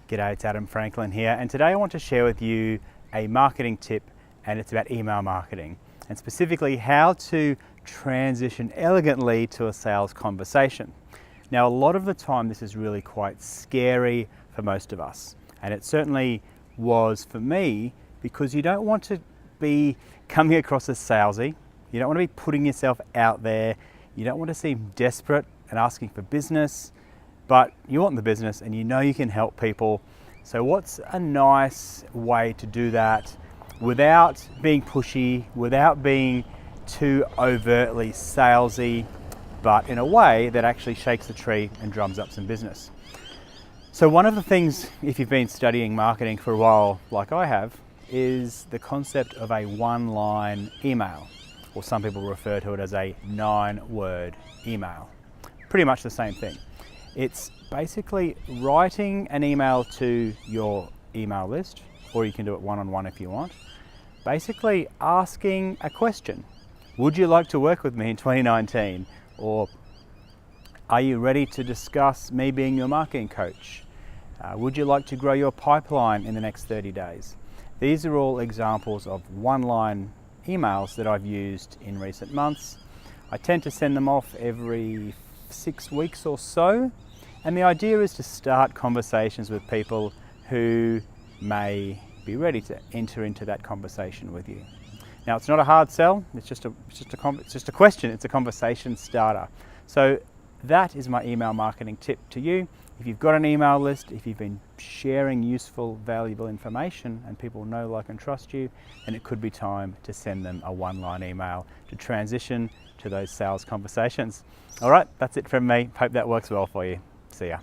G'day, it's Adam Franklin here, and today I want to share with you a marketing tip, and it's about email marketing, and specifically how to transition elegantly to a sales conversation. Now, a lot of the time this is really quite scary for most of us, and it certainly was for me, because you don't want to be coming across as salesy, you don't want to be putting yourself out there, you don't want to seem desperate and asking for business, but you want the business and you know you can help people. So what's a nice way to do that without being pushy, without being too overtly salesy, but in a way that actually shakes the tree and drums up some business? So one of the things, if you've been studying marketing for a while, like I have, is the concept of a one-line email, or some people refer to it as a 9-word email. Pretty much the same thing. It's basically writing an email to your email list, or you can do it one-on-one if you want. Basically asking a question. Would you like to work with me in 2019? Or are you ready to discuss me being your marketing coach? Would you like to grow your pipeline in the next 30 days? These are all examples of one-line emails that I've used in recent months. I tend to send them off every 6 weeks or so. And the idea is to start conversations with people who may be ready to enter into that conversation with you. Now, it's not a hard sell, it's just a question, it's a conversation starter. So that is my email marketing tip to you. If you've got an email list, if you've been sharing useful, valuable information and people know, like and trust you, then it could be time to send them a one-line email to transition to those sales conversations. All right, that's it from me. Hope that works well for you. See ya.